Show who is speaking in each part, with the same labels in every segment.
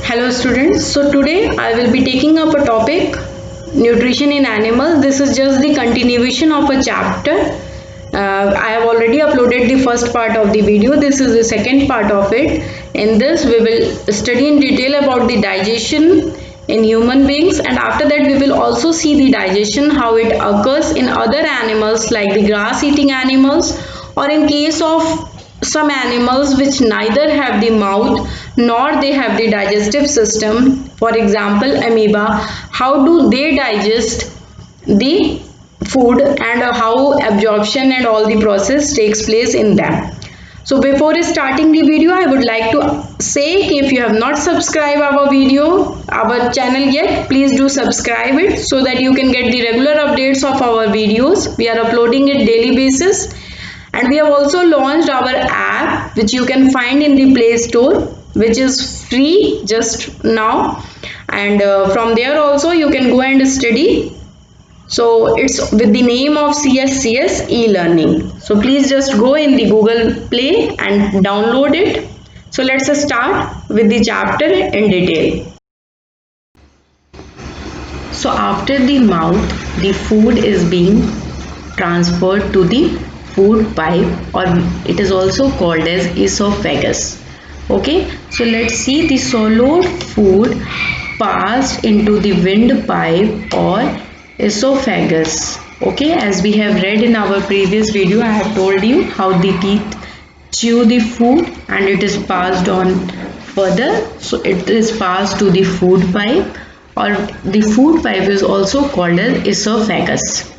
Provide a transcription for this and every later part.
Speaker 1: Hello students, so today I will be taking up a topic nutrition in animals. This is just the continuation of a chapter. I have already uploaded the first part of the video. This is the second part of it. In this we will study in detail about the digestion in human beings, and after that we will also see the digestion, how it occurs in other animals like the grass eating animals, or in case of some animals which neither have the mouth nor they have the digestive system. For example, amoeba, how do they digest the food, and how absorption and all the process takes place in them. So before starting the video, I would like to say, if you have not subscribed our channel yet, please do subscribe it so that you can get the regular updates of our videos. We are uploading it daily basis, and we have also launched our app which you can find in the Play Store, which is free just now, and from there also you can go and study. So it's with the name of CSCS e-learning. So please just go in the Google Play and download it. So let's start with the chapter in detail. So after the mouth, the food is being transferred to the food pipe, or it is also called as esophagus. Okay, so let's see, the swallowed food passed into the windpipe or esophagus. Okay, as we have read in our previous video, I have told you how the teeth chew the food and it is passed on further. So it is passed to the food pipe, or the food pipe is also called as esophagus.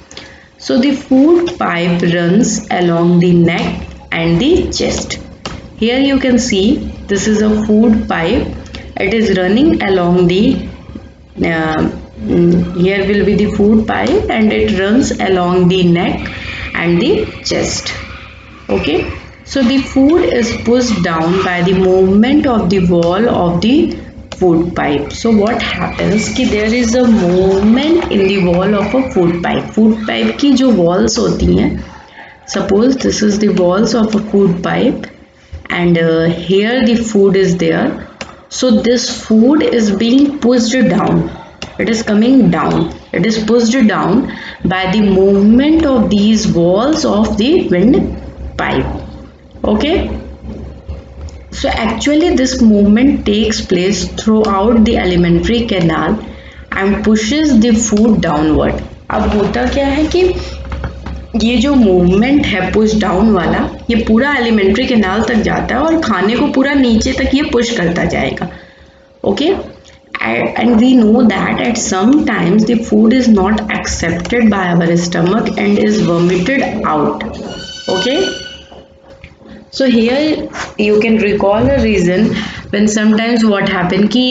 Speaker 1: So the food pipe runs along the neck and the chest. Here you can see this is a food pipe. It is running along the here will be the food pipe, and it runs along the neck and the chest. Okay, so the food is pushed down by the movement of the wall of the food pipe. So what happens कि there is a movement in the wall of a food pipe. Food pipe की जो walls होती हैं, suppose this is the walls of a food pipe, and here the food is there. So this food is being pushed down. It is coming down. It is pushed down by the movement of these walls of the windpipe. Okay. So actually this movement takes place throughout the alimentary canal and pushes the food downward. अब होता क्या है कि ये जो movement है push down वाला, ये पूरा एलिमेंट्री कैनाल तक जाता है और खाने को पूरा नीचे तक ये पुश करता जाएगा. Okay, and we know that at some times the food is not accepted by our stomach and is vomited out. Okay, so here you can recall a reason when sometimes what happen कि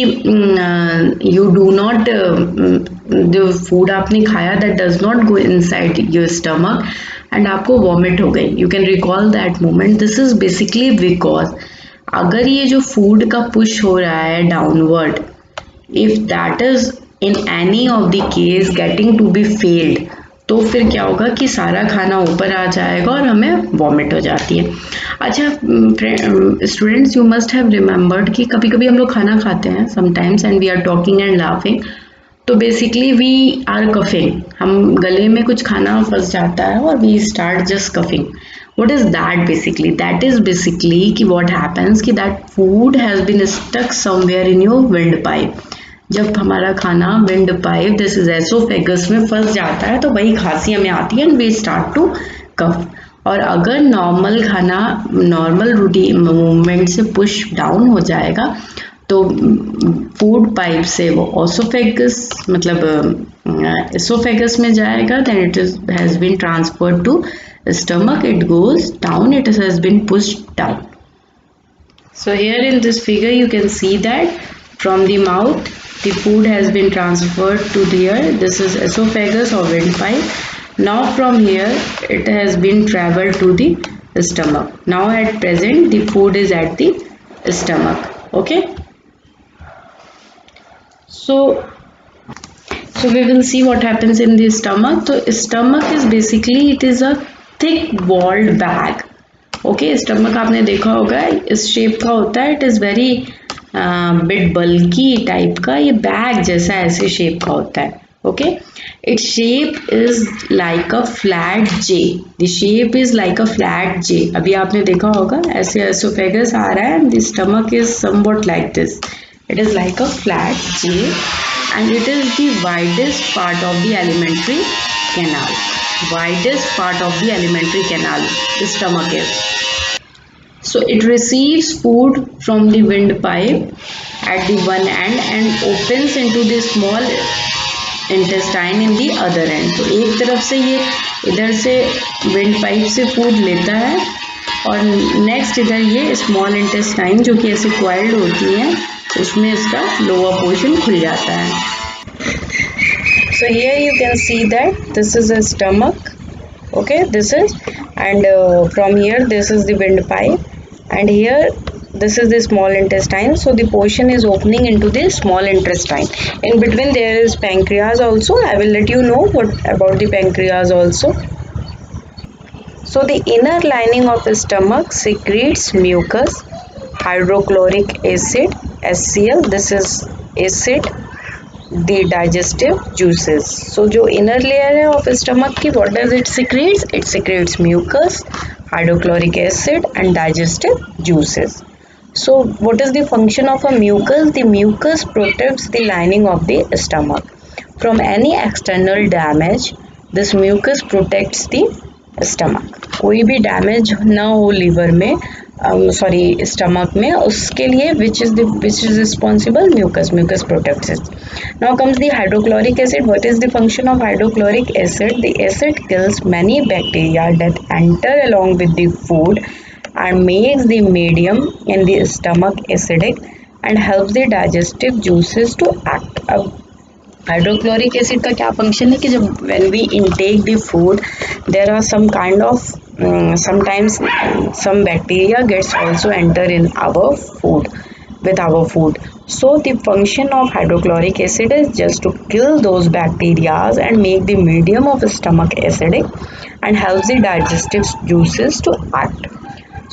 Speaker 1: you do not the food आपने खाया that does not go inside your stomach and आपको vomit हो गई. You can recall that moment. This is basically because अगर ये जो food का push हो रहा है downward, if that is in any of the case getting to be failed, तो फिर क्या होगा कि सारा खाना ऊपर आ जाएगा और हमें वॉमिट हो जाती है. अच्छा students, you must have remembered कि कभी कभी हम लोग खाना खाते हैं sometimes and we are talking and laughing, तो बेसिकली वी आर कफिंग. हम गले में कुछ खाना फंस जाता है और we start just coughing. What is that basically? That is basically कि what happens कि that food has been stuck somewhere in your windpipe. जब हमारा खाना wind pipe, this is oesophagus में फंस जाता है, तो वही खांसी हमें आती है एंड वी स्टार्ट टू कफ. और अगर नॉर्मल खाना नॉर्मल रूटीन मूवमेंट से पुश डाउन हो जाएगा तो फूड पाइप से वो ओसोफेगस मतलब एसोफेगस में जाएगा, then it is has been transferred to stomach, it goes down, it has been pushed down. So here in this figure you can see that from the mouth the food has been transferred to here. This is esophagus or windpipe. Now from here it has been traveled to the stomach. Now at present the food is at the stomach. Okay, so we will see what happens in the stomach. So stomach is basically, it is a thick walled bag. Okay, stomach आपने देखा होगा इस shape का होता है. It is very bit bulky type का, ये bag जैसा ऐसे शेप का होता है. Okay, its shape is like a flat J. The shape is like a flat J. अभी आपने देखा होगा ऐसे एसोफेगस आ रहा है and the stomach is somewhat like this. It is like a flat J and it is the widest part of the alimentary canal. Widest part of the alimentary canal, the stomach is. So it receives food from the windpipe at the one end and opens into the small intestine in the other end. तो एक तरफ से ये इधर से windpipe से food लेता है और नेक्स्ट इधर ये स्मॉल इंटेस्टाइन जो कि ऐसे क्वाइल्ड होती हैं उसमें इसका लोअर पोर्शन खुल जाता है. So here you can see that this is a stomach. Okay, this is, and from here this is the windpipe, and here this is the small intestine. So the portion is opening into the small intestine. In between there is pancreas also. I will let you know what about the pancreas also. So the inner lining of the stomach secretes mucus, hydrochloric acid, HCl. This is acid, the digestive juices. So जो inner layer है of stomach की, what does it secretes? It secretes mucus, hydrochloric acid and digestive juices. So what is the function of a mucus? The mucus protects the lining of the stomach from any external damage. This mucus protects the stomach. कोई भी damage ना हो liver में, sorry stomach में, उसके लिए which is responsible? Mucus protects it. Now comes the hydrochloric acid. What is the function of hydrochloric acid? The acid kills many bacteria that enter along with the food and makes the medium in the stomach acidic and helps the digestive juices to act. अब hydrochloric acid का क्या function है कि जब when we intake the food there are some kind of sometimes some bacteria gets also enter in our food with our food. So the function of hydrochloric acid is just to kill those bacteria and make the medium of stomach acidic and helps the digestive juices to act.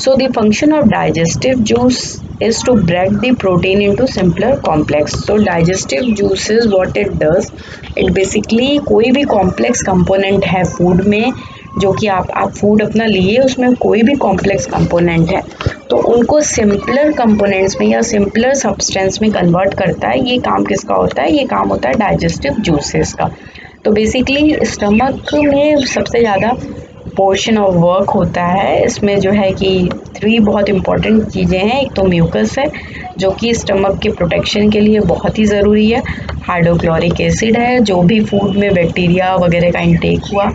Speaker 1: So the function of digestive juice is to break the protein into simpler complex. So digestive juices what it does, it basically कोई भी complex component है food में, जो कि आप food अपना लिए उसमें कोई भी कॉम्प्लेक्स कंपोनेंट है तो उनको सिंपलर कंपोनेंट्स में या सिंपलर सब्सटेंस में कन्वर्ट करता है. ये काम किसका होता है? ये काम होता है डाइजेस्टिव जूसेस का. तो बेसिकली स्टमक में सबसे ज़्यादा पोर्शन ऑफ वर्क होता है. इसमें जो है कि 3 बहुत इंपॉर्टेंट चीज़ें हैं. एक तो म्यूकस है जो कि स्टमक के प्रोटेक्शन के लिए बहुत ही ज़रूरी है. हाइड्रोक्लोरिक एसिड है जो भी फूड में बैक्टीरिया वगैरह का इंटेक हुआ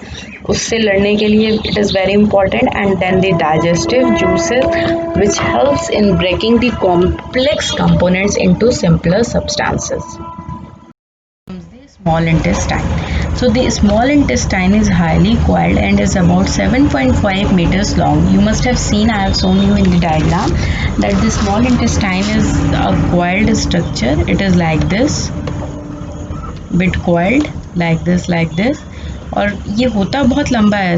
Speaker 1: उससे लड़ने के लिए it is very important. And then the digestive juices which helps in breaking the complex components into simpler substances. Small intestine. So the small intestine is highly coiled and is about 7.5 meters long. You must have seen, I have shown you in the diagram that the small intestine is a coiled structure. It is like this, bit coiled like this. और ये होता बहुत लंबा है,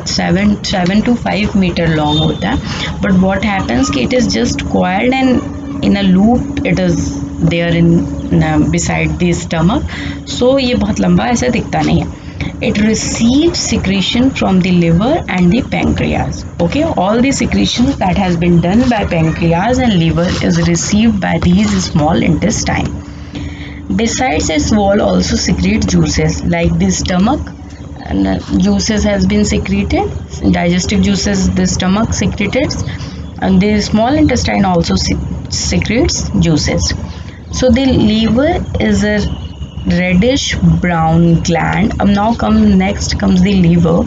Speaker 1: 7 to 5 meter long होता है. But what happens कि it is just coiled and in a loop it is there in beside the stomach. So ये बहुत लंबा ऐसे दिखता नहीं है. It receives secretion from the liver and the pancreas. Okay, all the secretions that has been done by pancreas and liver is received by these small intestine. Besides, its wall also secretes juices like the stomach. And juices has been secreted, digestive juices the stomach secreted, and the small intestine also secretes juices. So the liver is a reddish brown gland. Now next comes the liver.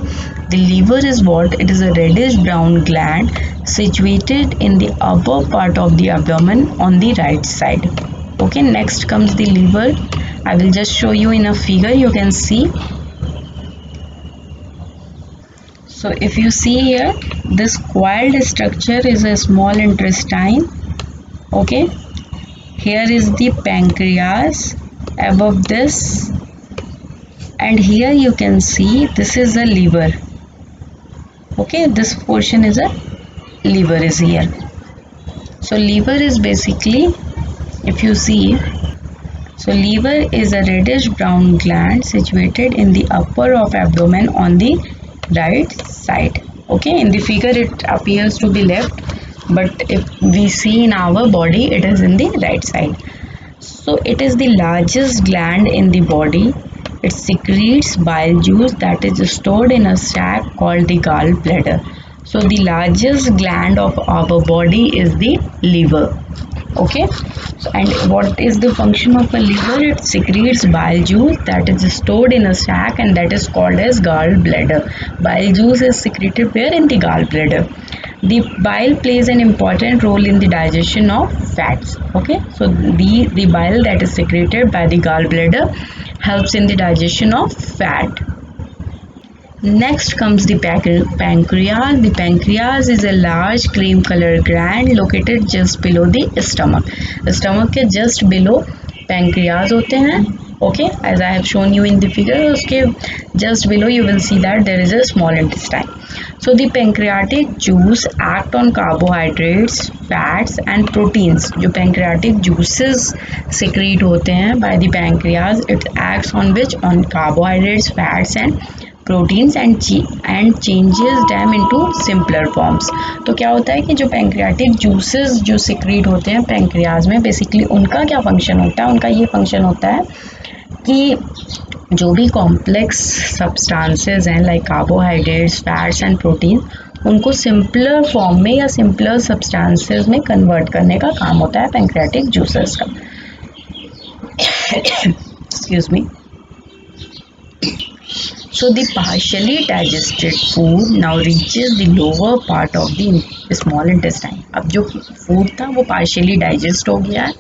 Speaker 1: The liver is what? It is a reddish brown gland situated in the upper part of the abdomen on the right side. Okay, next comes the liver. I will just show you in a figure. You can see. So if you see here, this coiled structure is a small intestine. Okay, here is the pancreas above this, and here you can see this is a liver. Okay, this portion is a liver is here. So liver is basically if you see, so liver is a reddish brown gland situated in the upper of abdomen on the right side. Okay, in the figure it appears to be left, but if we see in our body, it is in the right side. So it is the largest gland in the body. It secretes bile juice that is stored in a sac called the gallbladder. So the largest gland of our body is the liver. Okay, so, and what is the function of a liver? It secretes bile juice that is stored in a sac, and that is called as gallbladder. Bile juice is secreted where? In the gallbladder. The bile plays an important role in the digestion of fats. Okay, so the bile that is secreted by the gallbladder helps in the digestion of fat. Next comes the pancreas. The pancreas is a large cream colored gland located just below the stomach. Stomach के just below pancreas होते हैं. Okay, as I have shown you in the figure, उसके just below you will see that there is a small intestine. So the pancreatic juice act on carbohydrates, fats and proteins. जो pancreatic juices secrete होते हैं by the pancreas, it acts on which? On carbohydrates, fats and proteins and changes them into simpler forms. तो क्या होता है कि जो pancreatic juices जो सिक्रीट होते हैं पैंक्रियाज में, बेसिकली उनका क्या फंक्शन होता है? उनका ये फंक्शन होता है कि जो भी कॉम्प्लेक्स सब्सटेंसेस हैं like carbohydrates, fats and protein, उनको सिंपलर फॉर्म में या सिंपलर सब्सटेंसेस में कन्वर्ट करने का काम होता है पैंक्रियाटिक जूसेस का. Excuse me. So the partially digested food now reaches the lower part of the small intestine. अब जो food था वो partially digest हो गया है.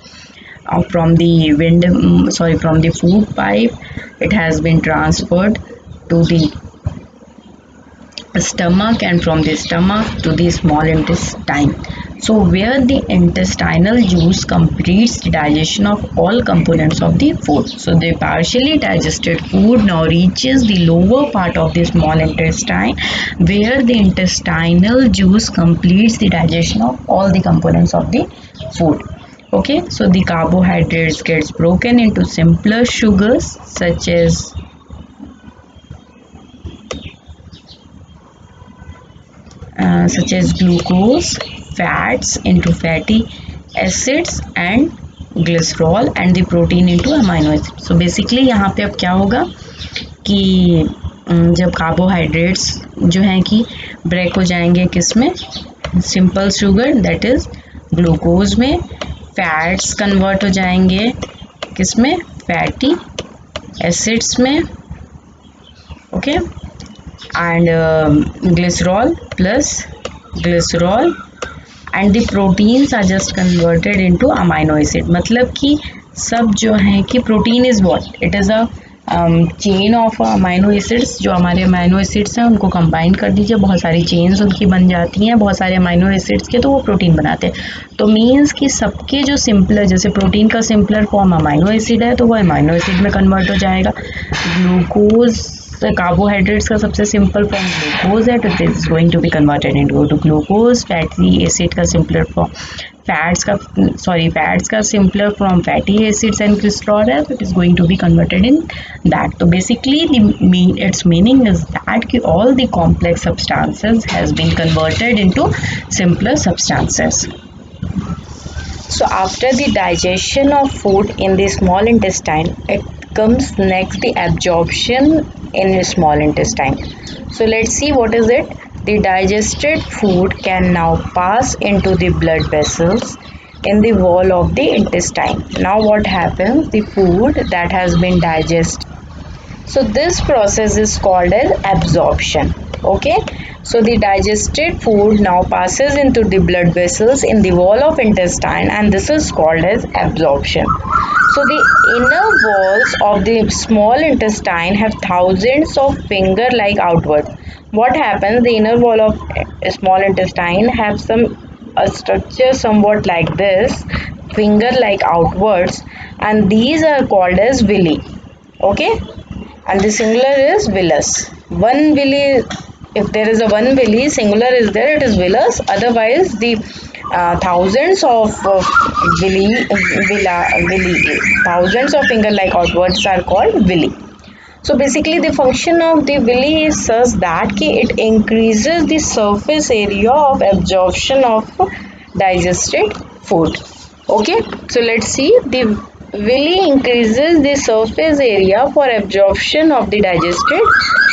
Speaker 1: From the food pipe, it has been transferred to the stomach, and from the stomach to the small intestine. So where the intestinal juice completes the digestion of all components of the food. So the partially digested food now reaches the lower part of the small intestine, where the intestinal juice completes the digestion of all the components of the food. Okay, so the carbohydrates gets broken into simpler sugars such as glucose, fats into fatty acids and glycerol, and the protein into amino acids. So basically यहाँ पे अब क्या होगा कि जब carbohydrates जो हैं कि ब्रेक हो जाएंगे किस में? Simple sugar that is glucose में. फैट्स कन्वर्ट हो जाएंगे किस में? फैटी एसिड्स में. Okay, and glycerol plus glycerol, and the proteins are just converted into amino acid. मतलब कि सब जो है कि protein is what? It is a chain of amino acids. जो हमारे अमाइनो एसिड्स हैं उनको कंबाइन कर दीजिए, बहुत सारी चेन्स उनकी बन जाती हैं बहुत सारे अमाइनो एसिड्स के, तो वो प्रोटीन बनाते हैं. तो मीन्स कि सबके जो सिंपलर, जैसे प्रोटीन का सिंपलर फॉर्म अमाइनो एसिड है तो वो अमाइनो एसिड में कन्वर्ट हो जाएगा. ग्लूकोज कार्बोहाइड्रेट्स का सबसे सिंपल फॉर्म ग्लूकोज है, तो this is going to be converted into glucose. Fatty acid का सिंपलर फॉर्म फैट्स का simpler form fatty acids and glycerol है, तो it is going to be converted in that. तो basically its meaning is that कि all the complex substances has been converted into simpler substances. So after the digestion of food in the small intestine, it comes next the absorption in the small intestine. So let's see what is it. The digested food can now pass into the blood vessels in the wall of the intestine. Now what happens? The food that has been digested. So this process is called as absorption. Okay, so the digested food now passes into the blood vessels in the wall of intestine, and this is called as absorption. So the inner walls of the small intestine have thousands of finger-like outwards. What happens? The inner wall of small intestine have a structure somewhat like this, finger-like outwards, and these are called as villi. Okay, and the singular is villus. One villi, if there is a one villi, singular is there, it is villus. Otherwise the thousands of villi, thousands of finger-like outwards are called villi. So basically the function of the villi is such that it increases the surface area of absorption of digested food. Okay, so let's see, the villi increases the surface area for absorption of the digested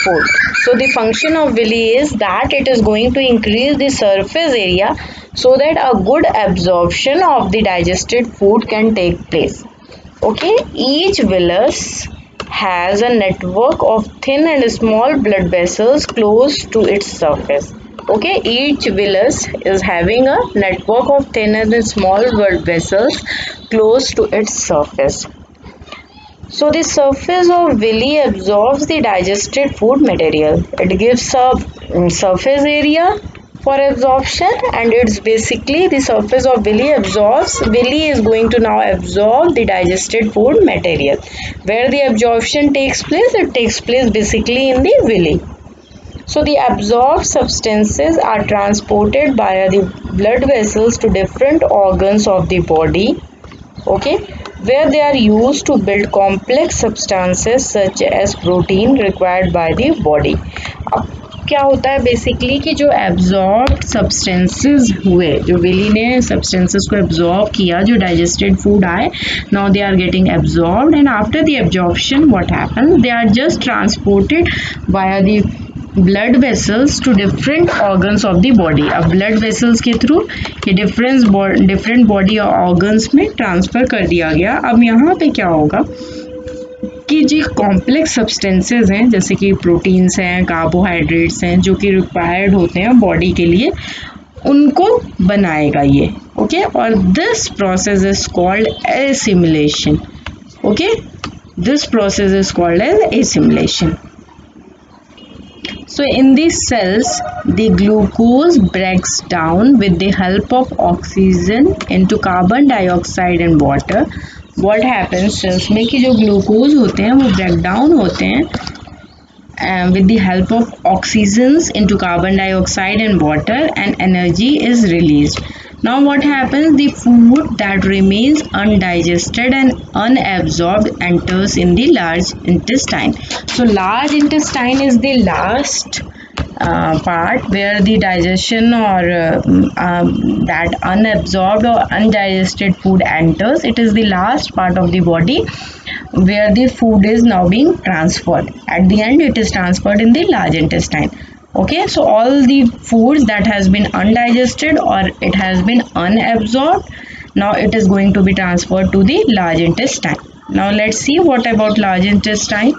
Speaker 1: food. So the function of villi is that it is going to increase the surface area so that a good absorption of the digested food can take place. Okay, each villus has a network of thin and small blood vessels close to its surface. Okay, each villus is having a network of thin and small blood vessels close to its surface. So the surface of villi absorbs the digested food material. It gives a surface area for absorption, and it's basically the surface of villi absorbs. Villi is going to now absorb the digested food material. Where the absorption takes place, it takes place basically in the villi. So the absorbed substances are transported via the blood vessels to different organs of the body, okay, where they are used to build complex substances such as protein required by the body. अब क्या होता है basically कि जो absorbed substances हुए, जो Willie ने substances को एब्जॉर्ब किया, जो डाइजेस्टेड फूड आए, now they are getting absorbed and after the absorption what happens, they are just transported via the blood vessels to different organs of the body. अब blood vessels के through ये different body organs में transfer कर दिया गया. अब यहाँ पे क्या होगा कि जो कॉम्प्लेक्स सब्सटेंसेस हैं जैसे कि प्रोटीन्स हैं, कार्बोहाइड्रेट्स हैं, जो कि रिक्वायर्ड होते हैं बॉडी के लिए, उनको बनाएगा ये. ओके, और this process is called assimilation. Okay, this process is called as assimilation. So in these cells, the glucose breaks down with the help of oxygen into carbon dioxide and water. What happens cells में कि जो glucose होते हैं वो break down होते हैं with the help of oxygens into carbon dioxide and water, and energy is released. Now what happens? The food that remains undigested and unabsorbed enters in the large intestine. So large intestine is the last part where the digestion or that unabsorbed or undigested food enters. It is the last part of the body where the food is now being transferred. At the end it is transferred in the large intestine. Okay, so all the foods that has been undigested or it has been unabsorbed, now it is going to be transferred to the large intestine. Now let's see what about large intestine.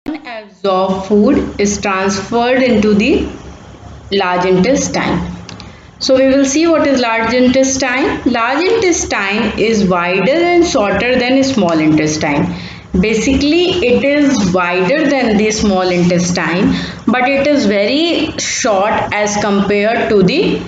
Speaker 1: Unabsorbed food is transferred into the large intestine. So we will see what is large intestine. Large intestine is wider and shorter than small intestine. Basically it is wider than the small intestine, but it is very short as compared to the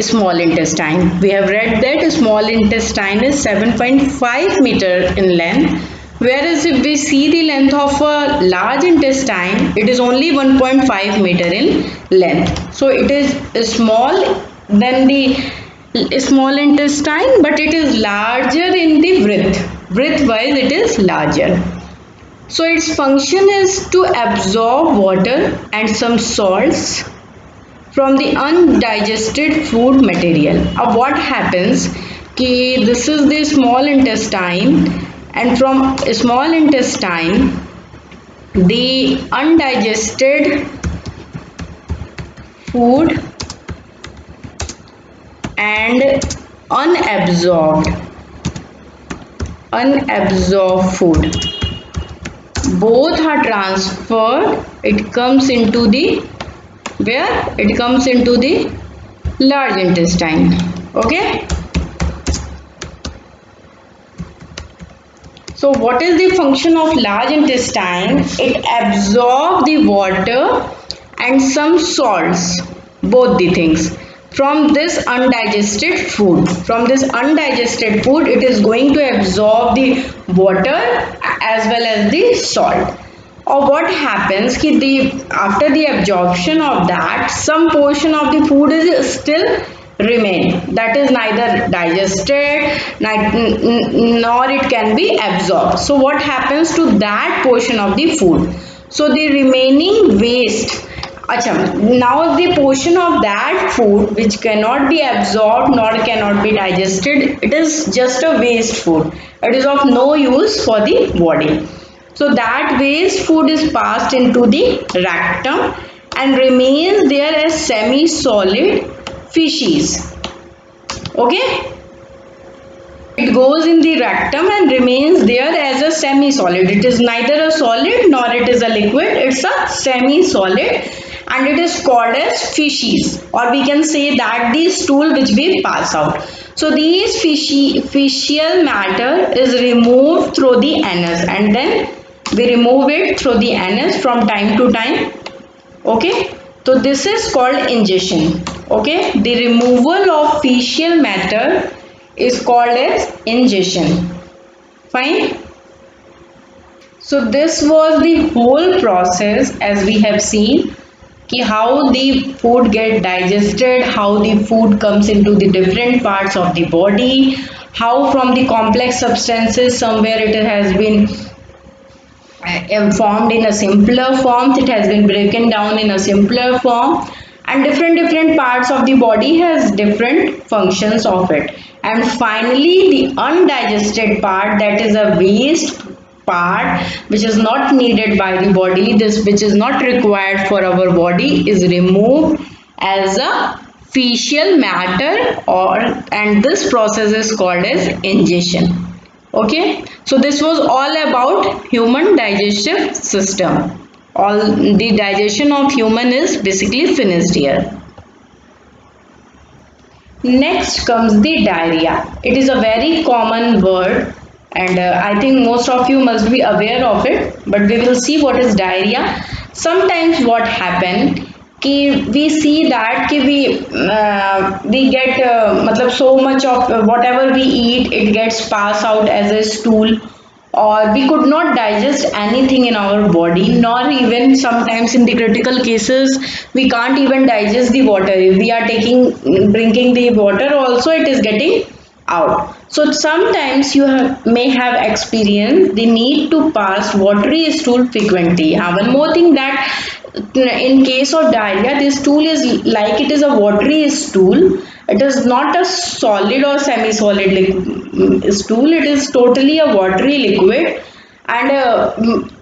Speaker 1: small intestine. We have read that small intestine is 7.5 meter in length, whereas if we see the length of a large intestine, it is only 1.5 meter in length. So it is small than the small intestine, but it is larger in the width. Width wise it is larger. So its function is to absorb water and some salts from the undigested food material. Now what happens कि this is the small intestine, and from small intestine the undigested food and unabsorbed food both are transferred. It comes into the where? It comes into the large intestine. Okay, so what is the function of large intestine? It absorbs the water and some salts, both the things, from this undigested food. From this undigested food it is going to absorb the water as well as the salt. Or what happens कि after the absorption of that, some portion of the food is still remain. That is neither digested nor it can be absorbed. So what happens to that portion of the food? So the remaining waste, now the portion of that food which cannot be absorbed nor cannot be digested, it is just a waste food. It is of no use for the body. So that waste food is passed into the rectum and remains there as semi-solid feces. Okay? It goes in the rectum and remains there as a semi-solid. It is neither a solid nor it is a liquid. It's a semi-solid and it is called as feces, or we can say that the stool which we pass out. So these fecal matter is removed through the anus, and then we remove it through the anus from time to time. Okay, so this is called ingestion. Okay, the removal of fecal matter is called as ingestion. Fine. So this was the whole process, as we have seen, कि how the food get digested, how the food comes into the different parts of the body, how from the complex substances somewhere it has been formed in a simpler form, it has been broken down in a simpler form, and different parts of the body has different functions of it. And finally the undigested part, that is a waste part which is not needed by the body, this which is not required for our body, is removed as a fecal matter, or and this process is called as ingestion. Okay, so this was all about human digestive system. All the digestion of human is basically finished here. Next comes the diarrhea. It is a very common word, and I think most of you must be aware of it, but we will see what is diarrhea. Sometimes what happen कि we see that कि we get मतलब so much of whatever we eat, it gets passed out as a stool, or we could not digest anything in our body, nor even sometimes in the critical cases we can't even digest the water. If we are drinking the water also, it is getting out. So sometimes you may have experienced the need to pass watery stool frequently. One more thing, that in case of diarrhea, this stool is like it is a watery stool. It is not a solid or semi-solid stool. It is totally a watery liquid, and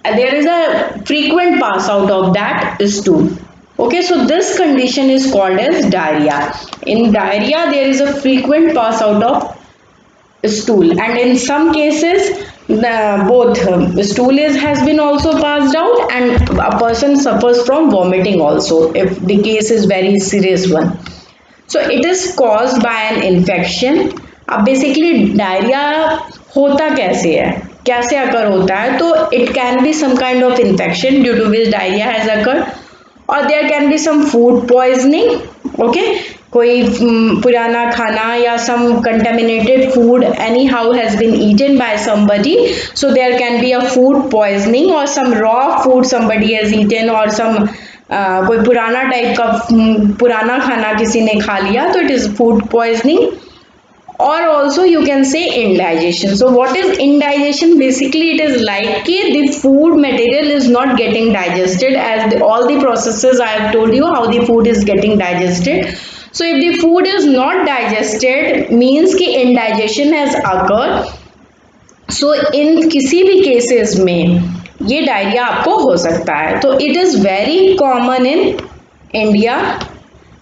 Speaker 1: there is a frequent pass out of that stool. Okay, so this condition is called as diarrhea. In diarrhea, there is a frequent pass out of stool, and in some cases both stool has been also passed out, and a person suffers from vomiting also if the case is very serious one. So it is caused by an infection. अब basically diarrhea होता कैसे है, कैसे अकर होता है? तो it can be some kind of infection due to which diarrhea has occurred, or there can be some food poisoning. Okay, कोई पुराना खाना या some contaminated food anyhow has been eaten by somebody, so there can be a food poisoning, or some raw food somebody has eaten, or some कोई पुराना type का पुराना खाना किसी ने खा लिया, तो it is food poisoning. Or also you can say indigestion. So what is indigestion? Basically it is like the food material is not getting digested, as all the processes I have told you how the food is getting digested. So if the food is not digested, means कि indigestion has occurred. So in किसी भी cases में ये diarrhoea आपको हो सकता है. तो it is very common in India,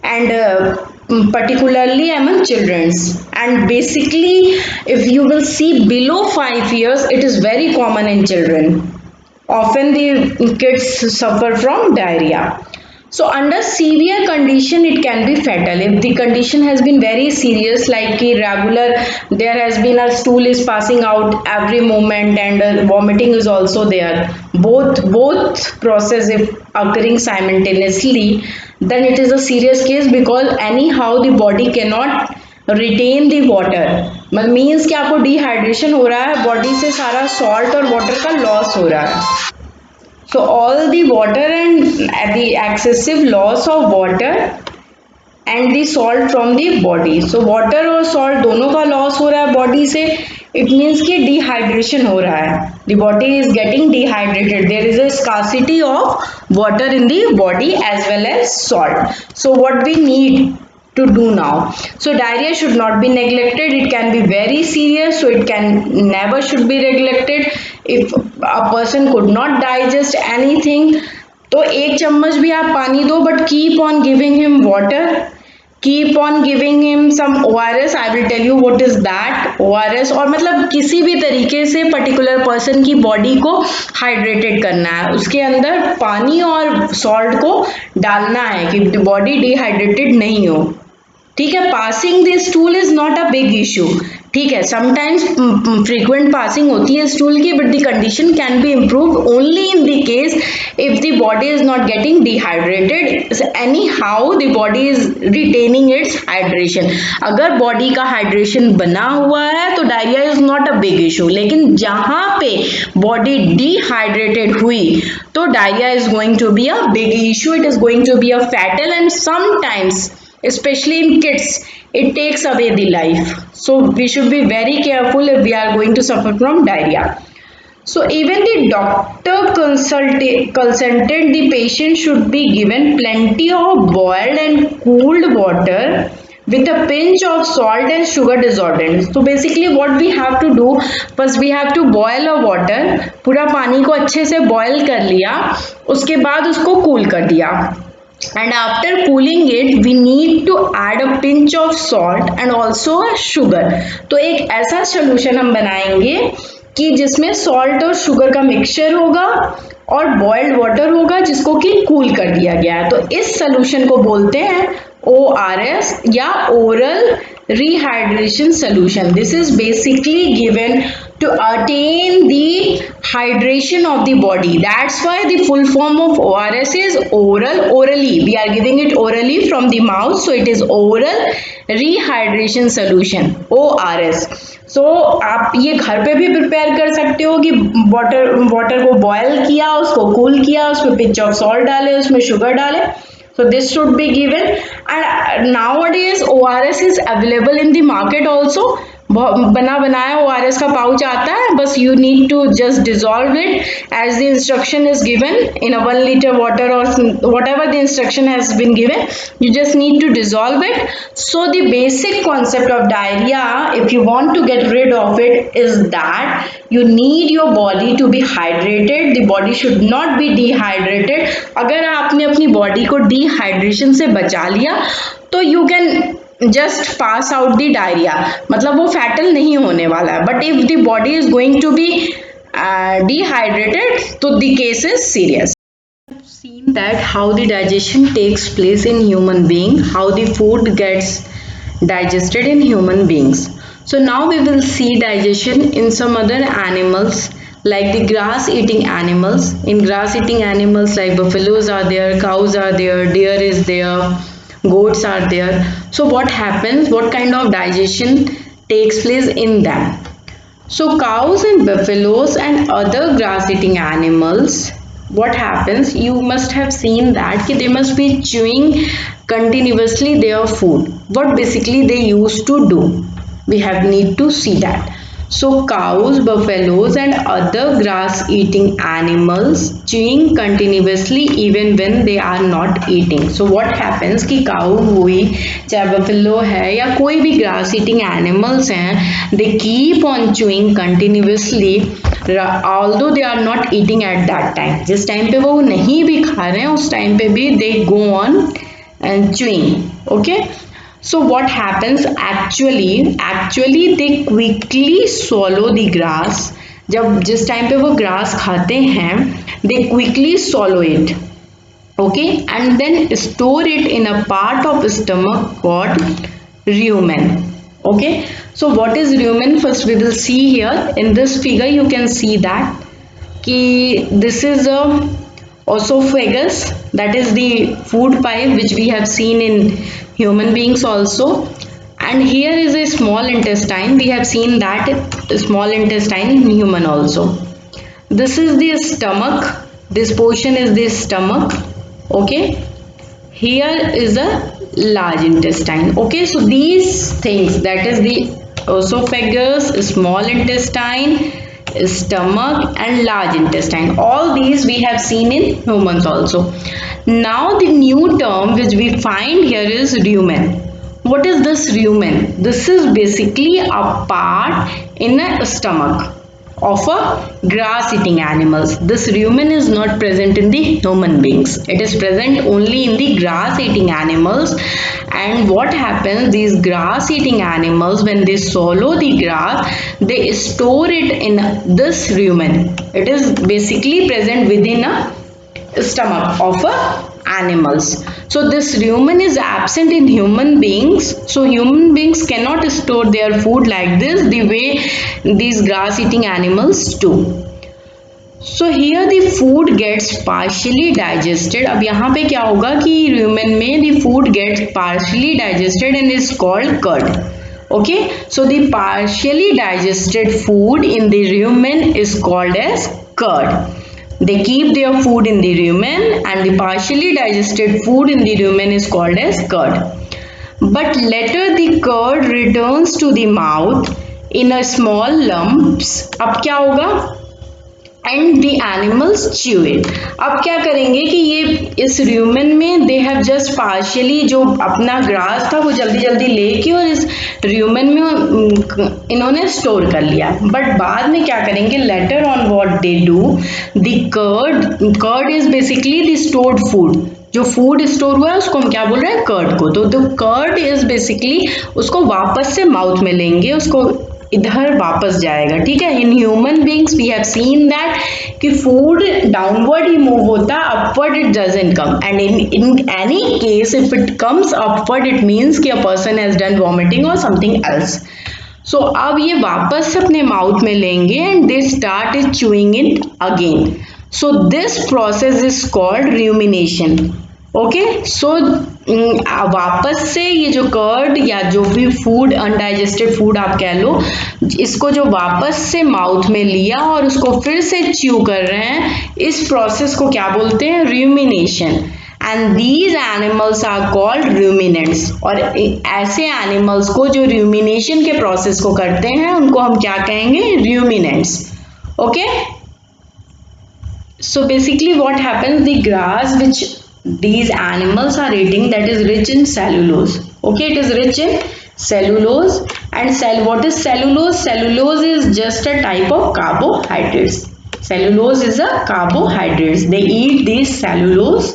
Speaker 1: and particularly among children. And basically if you will see below 5 years, it is very common in children. Often the kids suffer from diarrhea. So under severe condition, it can be fatal. If the condition has been very serious, like irregular, there has been a stool is passing out every moment, and vomiting is also there. Both process if occurring simultaneously, then it is a serious case, because anyhow the body cannot retain the water. Means कि आपको dehydration हो रहा है, body से सारा salt और water का loss हो रहा है. So all the water and the excessive loss of water and the salt from the body. So water और सॉल्ट दोनों का लॉस हो रहा है बॉडी से, इट मीन्स कि डिहाइड्रेशन हो रहा है, the body is getting dehydrated, there is a scarcity of water in the body as well as salt. So what we need to do now, so diarrhea should not be neglected, it can be very serious, so it can never should be neglected. If a person could not digest anything, तो एक चम्मच भी आप पानी दो, but keep on giving him water, keep on giving him some ORS, I will tell you what is that ORS। और मतलब किसी भी तरीके से पर्टिकुलर पर्सन की बॉडी को हाइड्रेटेड करना है, उसके अंदर पानी और सॉल्ट को डालना है कि बॉडी डिहाइड्रेटेड नहीं हो, ठीक है। Passing the stool is not a big issue, ठीक है, समटाइम्स फ्रीक्वेंट पासिंग होती है स्टूल की, but the condition can be improve only in the case if the body is not getting dehydrated, any how the body is retaining it's hydration. अगर body का hydration बना हुआ है तो diarrhoea is not a big issue, लेकिन जहां पे body dehydrated हुई तो diarrhoea is going to be a big issue, it is going to be a fatal, and sometimes especially in kids it takes away the life. So we should be very careful if we are going to suffer from diarrhea. So even the doctor consulted the patient should be given plenty of boiled and cooled water with a pinch of salt and sugar dissolvent. So basically what we have to do, first we have to boil a water, पूरा पानी को अच्छे से boil कर लिया, उसके बाद उसको cool कर दिया, and after cooling it we need to add a pinch of salt and also a sugar. तो एक ऐसा solution हम बनाएंगे कि जिसमें salt और sugar का mixture होगा और boiled water होगा जिसको कि cool कर दिया गया है। तो इस solution को बोलते हैं ORS या oral rehydration solution. This is basically given to attain the hydration of the body. That's why the full form of ORS is oral, orally. We are giving it orally from the mouth, so it is oral rehydration solution, ORS. So आप ये घर पे भी prepare कर सकते हो कि water को बॉयल किया, उसको कूल किया, उसमें पिंच ऑफ सॉल्ट डाले, उसमें शुगर डाले. So this should be given, and nowadays ORS is available in the market also. बना बनाया ORS का पाउच आता है, बस you need to just dissolve it as the instruction is given in a 1 liter water or whatever the instruction has been given. You just need to dissolve it. So the basic concept of diarrhea, if you want to get rid of it, is that you need your body to be hydrated. The body should not be dehydrated. अगर आपने अपनी body को dehydration से बचा लिया तो you can just pass out the diarrhea, मतलब वो फैटल नहीं होने वाला है. But if the body is going to be dehydrated, so the case is serious. Seen that how the digestion takes place in human being, how the food gets digested in human beings. So now we will see digestion in some other animals like the grass eating animals. In grass eating animals like buffaloes are there, cows are there, deer is there, goats are there. So what happens, what kind of digestion takes place in them? So cows and buffaloes and other grass eating animals, what happens, you must have seen that they must be chewing continuously their food. What basically they used to do, we have need to see that. So cows, buffaloes and other grass eating animals chewing continuously even when they are not eating. So what happens कि cow हुई, चाहे buffalo है या कोई भी grass eating animals हैं, they keep on chewing continuously although they are not eating at that time. जिस time पे वो नहीं भी खा रहे हैं उस टाइम पे भी they go on and chewing. Okay. So what happens actually they quickly swallow the grass. जब जिस टाइम पे वो grass खाते हैं they quickly swallow it, okay, and then store it in a part of stomach called rumen. Okay, so what is rumen? First we will see here in this figure. You can see that this is a esophagus, that is the food pipe which we have seen in human beings also, and here is a small intestine. We have seen that small intestine in human also. This is the stomach, this portion is the stomach. Okay, here is the large intestine. Okay, so these things, that is the esophagus, small intestine, stomach and large intestine, all these we have seen in humans also. Now the new term which we find here is rumen. What is this rumen? This is basically a part in a stomach of a grass eating animals. This rumen is not present in the human beings. It is present only in the grass eating animals. And what happens, these grass eating animals, when they swallow the grass, they store it in this rumen. It is basically present within a stomach of animals. So this rumen is absent in human beings. So human beings cannot store their food like this, the way these grass eating animals do. So here the food gets partially digested. अब यहाँ पे क्या होगा कि rumen में the food gets partially digested and is called curd. Okay, so the partially digested food in the rumen is called as curd. They keep their food in the rumen and the partially digested food in the rumen is called as curd. But later the curd returns to the mouth in a small lumps. अब क्या होगा? And the animals chew it. अब क्या करेंगे कि ये इस rumen में they have just partially जो अपना grass था वो जल्दी जल्दी लेके और इस rumen में इन्होंने store कर लिया. But बाद में क्या करेंगे? Later on what they do, the curd is basically the stored food. जो फूड स्टोर हुआ है उसको हम क्या बोल रहे हैं? कर्ड को. तो कर्ड इज बेसिकली उसको वापस से माउथ में लेंगे, उसको इधर वापस जाएगा. ठीक है. In human beings we have seen that कि फूड डाउनवर्ड ही मूव होता है, upward it doesn't come. And in any case if it comes upward it means कि a person has done vomiting और समथिंग एल्स. सो अब ये वापस अपने माउथ में लेंगे and they start is chewing it again. So this process is called rumination. Okay, so वापस से ये जो कर्ड या जो भी फूड अनडाइजेस्टेड फूड आप कह लो, इसको जो वापस से माउथ में लिया और उसको फिर से च्यू कर रहे हैं, इस प्रोसेस को क्या बोलते हैं? Rumination. And these animals are called ruminants. और ऐसे एनिमल्स को जो रूमिनेशन के प्रोसेस को करते हैं उनको हम क्या कहेंगे? Ruminants. Okay, so basically what happens, the grass which these animals are eating, that is rich in cellulose. Okay, it is rich in cellulose. And what is cellulose? Cellulose is just a type of carbohydrates. Cellulose is a carbohydrates. They eat these cellulose.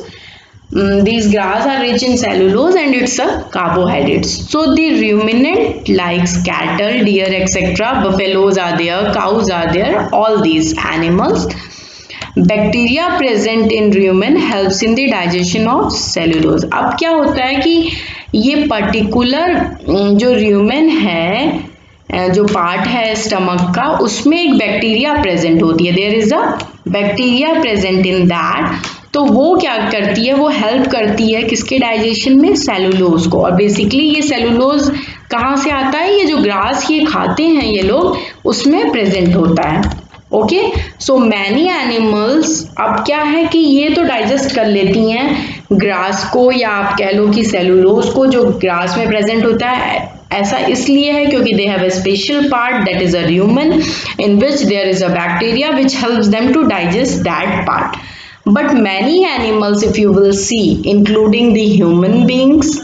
Speaker 1: These grass are rich in cellulose and it's a carbohydrates. So the ruminant likes cattle, deer, etc. Buffaloes are there, cows are there, all these animals. Bacteria present in rumen helps in the digestion of cellulose. अब क्या होता है कि ये particular जो rumen है, जो part है स्टमक का, उसमें एक बैक्टीरिया प्रेजेंट होती है. There is a bacteria present in that. तो वो क्या करती है? वो हेल्प करती है किसके डाइजेशन में? सेलुलोज को. और बेसिकली ये सेलुलोज कहाँ से आता है? ये जो ग्रास ये खाते हैं ये लोग, उसमें प्रेजेंट होता है. ओके, सो मैनी एनिमल्स, अब क्या है कि ये तो डाइजेस्ट कर लेती हैं ग्रास को, या आप कह लो कि सेलुलोज को जो ग्रास में प्रेजेंट होता है. ऐसा इसलिए है क्योंकि they have a special part that is a rumen in which there is a bacteria which helps them to digest that part. But many animals, if you will see, including the human beings,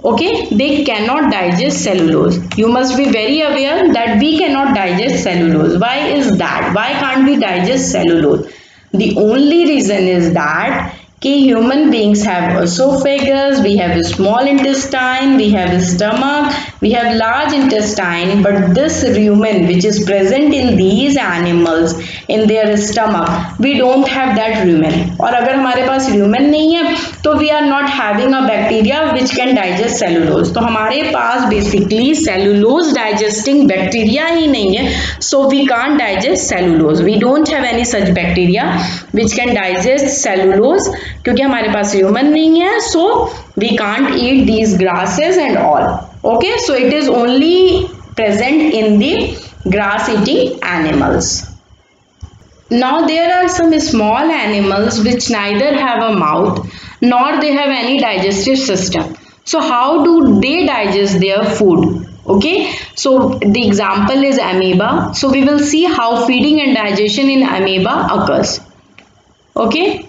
Speaker 1: okay, they cannot digest cellulose. You must be very aware that we cannot digest cellulose. Why is that? Why can't we digest cellulose? The only reason is that human beings have esophagus, we have a small intestine, we have a stomach, we have large intestine, but this rumen which is present in these animals in their stomach, we don't have that rumen. और अगर हमारे पास rumen नहीं है तो we are not having a bacteria which can digest cellulose. तो हमारे पास basically cellulose digesting bacteria ही नहीं है, so we can't digest cellulose. We don't have any such bacteria which can digest cellulose क्योंकि हमारे पास rumen नहीं है, so we can't eat these grasses and all. Okay, so it is only present in the grass eating animals. Now there are some small animals which neither have a mouth nor they have any digestive system. So how do they digest their food? Okay, so the example is amoeba. So we will see how feeding and digestion in amoeba occurs. Okay.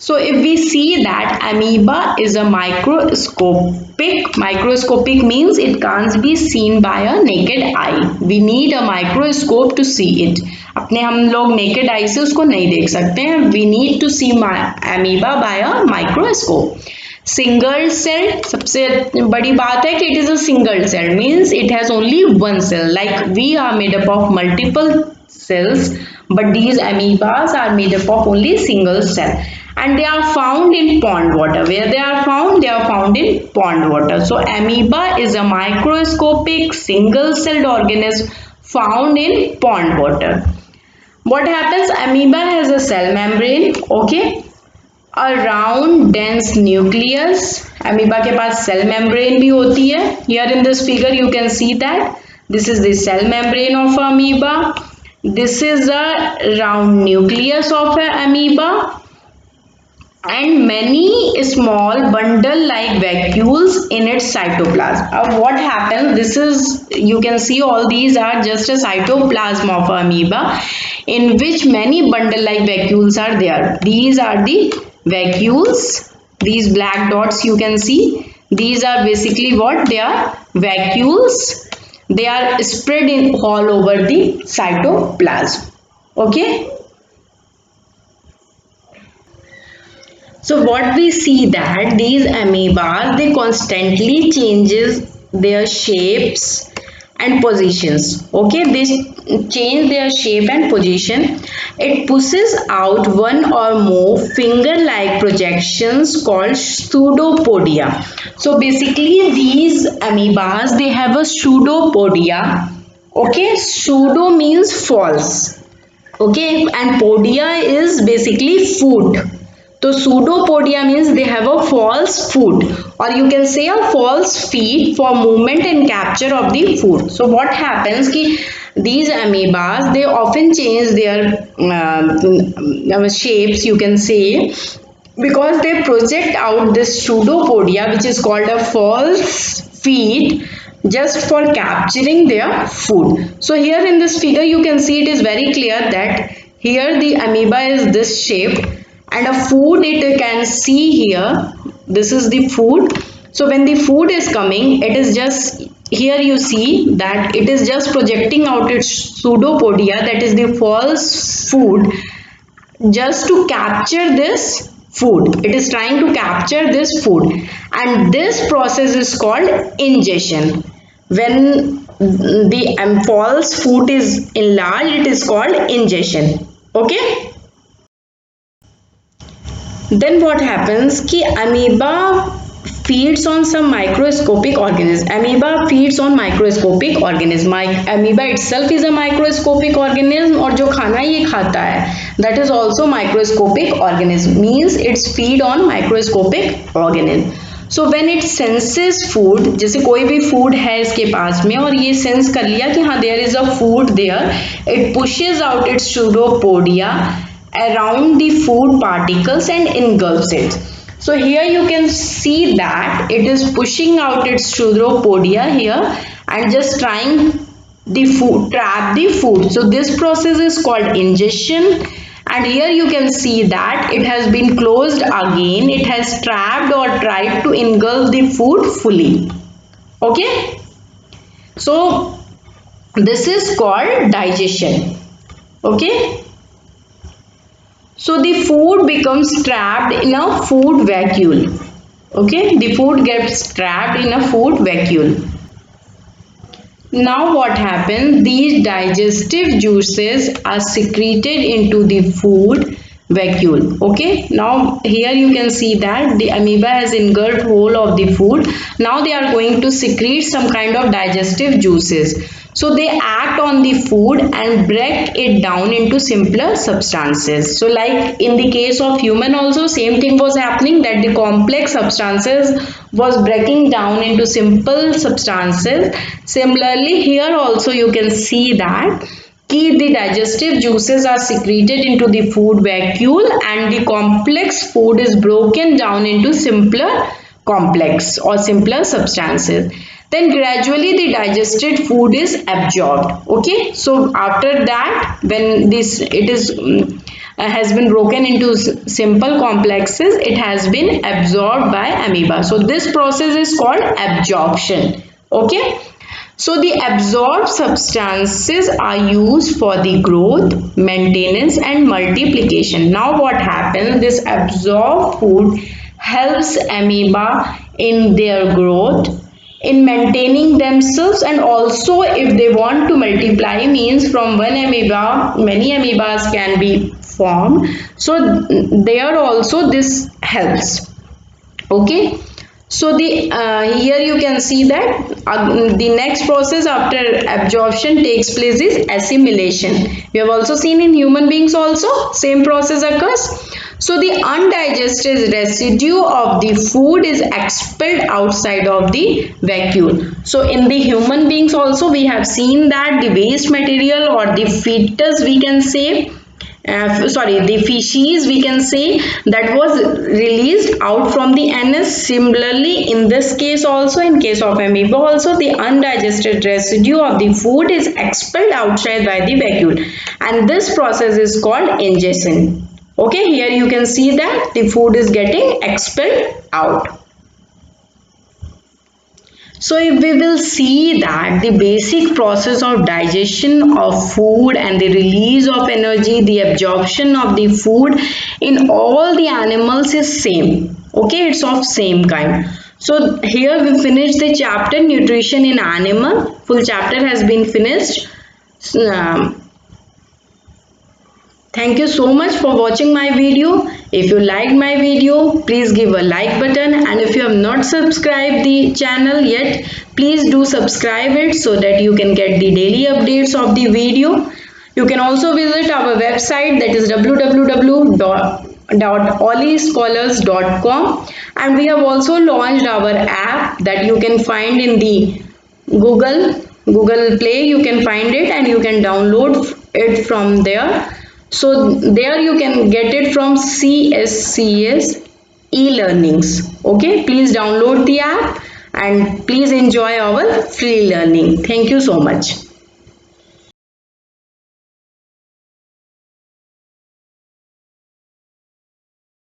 Speaker 1: So if we see that amoeba is a microscopic means it can't be seen by a naked eye. We need a microscope to see it. अपने हम लोग naked eye से उसको नहीं देख सकते हैं. We need to see amoeba by a microscope. Single cell, सबसे बड़ी बात है कि it is a single cell means it has only one cell. Like we are made up of multiple cells, but these amoebas are made up of only single cell. And they are found in pond water. Where they are found? They are found in pond water. So amoeba is a microscopic single-celled organism found in pond water. What happens? Amoeba has a cell membrane, okay, a round dense nucleus. Amoeba के पास cell membrane भी होती है. Here in this figure you can see that this is the cell membrane of amoeba. This is a round nucleus of amoeba. And many small bundle-like vacuoles in its cytoplasm. What happens? This is, you can see all these are just a cytoplasm of amoeba in which many bundle-like vacuoles are there. These are the vacuoles. These black dots you can see. These are basically what? They are vacuoles. They are spread in all over the cytoplasm. Okay. So what we see that these amoebas, they constantly changes their shapes and positions. Okay, they change their shape and position. It pushes out one or more finger-like projections called pseudopodia. So basically these amoebas, they have a pseudopodia. Okay, pseudo means false. Okay, and podia is basically food. So pseudopodia means they have a false food, or you can say a false feet for movement and capture of the food. So what happens ki these amoebas, they often change their shapes, you can say, because they project out this pseudopodia, which is called a false feet, just for capturing their food. So here in this figure you can see it is very clear that here the amoeba is this shape, and a food it can see here. This is the food. So when the food is coming, it is just, here you see that it is just projecting out its pseudopodia, that is the false food, just to capture this food. It is trying to capture this food, and this process is called ingestion. When the false food is enlarged, it is called ingestion. Okay. Then what happens ki amoeba feeds on some microscopic organism. Amoeba feeds on microscopic organism. Amoeba itself is a microscopic organism, और जो खाना ये खाता है that is also microscopic organism, means it's feed on microscopic organism. So when it senses food, जैसे कोई भी food है इसके पास में और ये sense कर लिया कि हाँ there is a food there, it pushes out its pseudopodia around the food particles and engulfs it. So here you can see that it is pushing out its pseudopodia here and just trying the food, trap the food. So this process is called ingestion, and here you can see that it has been closed again. It has trapped or tried to engulf the food fully. Okay. So this is called digestion. Okay. So the food becomes trapped in a food vacuole. Okay, the food gets trapped in a food vacuole. Now what happens? These digestive juices are secreted into the food vacuole. Okay, now here you can see that the amoeba has engulfed whole of the food. Now they are going to secrete some kind of digestive juices. So they act on the food and break it down into simpler substances. So like in the case of human also same thing was happening, that the complex substances was breaking down into simple substances. Similarly here also you can see that key, the digestive juices are secreted into the food vacuole and the complex food is broken down into simpler complex or simpler substances. Then gradually the digested food is absorbed. Okay, so after that, when this it is has been broken into simple complexes, it has been absorbed by amoeba. So this process is called absorption. Okay, so the absorbed substances are used for the growth, maintenance and multiplication. Now what happens? This absorbed food helps amoeba in their growth, in maintaining themselves, and also if they want to multiply, means from one amoeba many amoebas can be formed. So there also this helps. Okay, so the here you can see that the next process after absorption takes place is assimilation. We have also seen in human beings also same process occurs. So the undigested residue of the food is expelled outside of the vacuole. So in the human beings also we have seen that the waste material or the fetus, we can say, the feces, we can say, that was released out from the anus. Similarly in this case also, in case of amoeba also, the undigested residue of the food is expelled outside by the vacuole and this process is called ingestion. Okay, here you can see that the food is getting expelled out. So if we will see that the basic process of digestion of food and the release of energy, the absorption of the food in all the animals is same. Okay, it's of same kind. So here we finish the chapter nutrition in animal. Full chapter has been finished. Thank you so much for watching my video. If you liked my video, please give a like button, and if you have not subscribed the channel yet, please do subscribe it so that you can get the daily updates of the video. You can also visit our website, that is www.olliescholars.com, and we have also launched our app that you can find in the Google Play. You can find it and you can download it from there. So there you can get it from CSCS e-learnings. Okay, please download the app and please enjoy our free learning. Thank you so much.